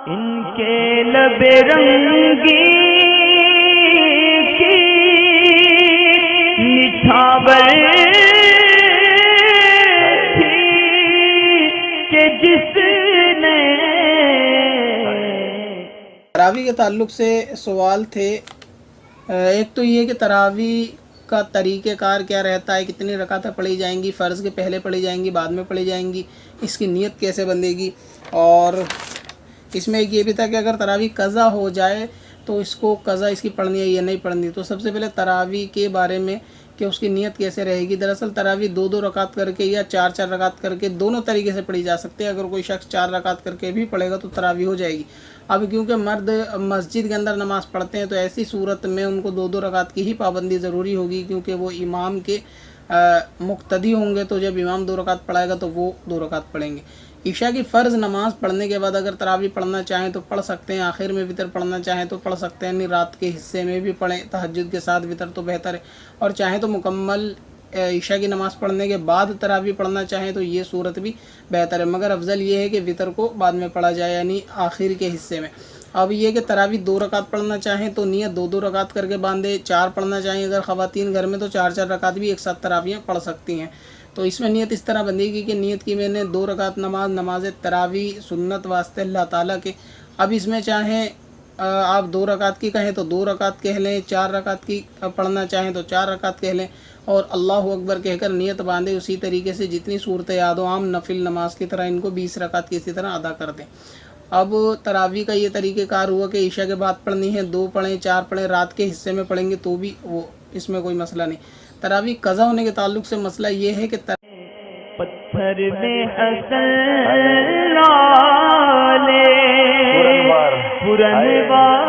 इनके लबे रंगी की निछावर थी कि जिसने। तरावी के ताल्लुक़ से सवाल थे। एक तो ये कि तरावी का तरीक़ेकार क्या रहता है, कितनी रकातें पढ़ी जाएंगी, फ़र्ज़ के पहले पढ़ी जाएंगी, बाद में पढ़ी जाएंगी, इसकी नीयत कैसे बंधेगी। और इसमें एक ये भी था कि अगर तरावी कज़ा हो जाए तो इसको कज़ा इसकी पढ़नी है या नहीं पढ़नी। तो सबसे पहले तरावी के बारे में कि उसकी नीयत कैसे रहेगी। दरअसल तरावी 2-2 रकात करके या 4-4 रकात करके दोनों तरीके से पढ़ी जा सकती है। अगर कोई शख्स 4 रकात करके भी पढ़ेगा तो तरावी हो जाएगी। अब क्योंकि मर्द मस्जिद के अंदर नमाज़ पढ़ते हैं तो ऐसी सूरत में उनको 2-2 रकात की ही पाबंदी ज़रूरी होगी, क्योंकि वो इमाम के मुक्तदी होंगे। तो जब इमाम 2 रकात पढ़ाएगा तो वो 2 रकात पढ़ेंगे। ईशा की फ़र्ज़ नमाज़ पढ़ने के बाद अगर तरावी पढ़ना चाहें तो पढ़ सकते हैं, आखिर में वितर पढ़ना चाहें तो पढ़ सकते हैं, नहीं रात के हिस्से में भी पढ़ें, तहज्जुद के साथ वितर तो बेहतर है। और चाहें तो मुकम्मल ईशा की नमाज़ पढ़ने के बाद तरावी पढ़ना चाहें तो ये सूरत भी बेहतर है, मगर अफजल ये है कि वितर को बाद में पढ़ा जाए, यानी आखिर के हिस्से में। अब ये कि तरावी 2 रकात पढ़ना चाहें तो नियत 2-2 रकात करके बांधे। 4 पढ़ना चाहें अगर ख़वातीन घर में तो 4-4 रकात भी एक साथ तरावियाँ पढ़ सकती हैं। तो इसमें नियत इस तरह बंधेगी कि नियत की मैंने 2 रकात नमाज तरावी सुन्नत वास्ते अल्लाह ताला के। अब इसमें चाहें आप 2 रकात की कहें तो 2 रकात कह लें, 4 रकात की पढ़ना चाहें तो 4 रकात कह लें, और अल्लाहु अकबर कहकर नियत बांधे। उसी तरीके से जितनी सूरत याद हो आम नफिल नमाज की तरह इनको 20 रकात की इसी तरह अदा कर दें। अब तरावी का ये तरीक़ेकार हुआ कि ईशा के बाद पढ़नी है, 2 पढ़ें, 4 पढ़ें, रात के हिस्से में पढ़ेंगे तो भी वो इसमें कोई मसला नहीं। तरावी कज़ा होने के ताल्लुक़ से मसला ये है कि पत्थर में हसन लाले पुरनवार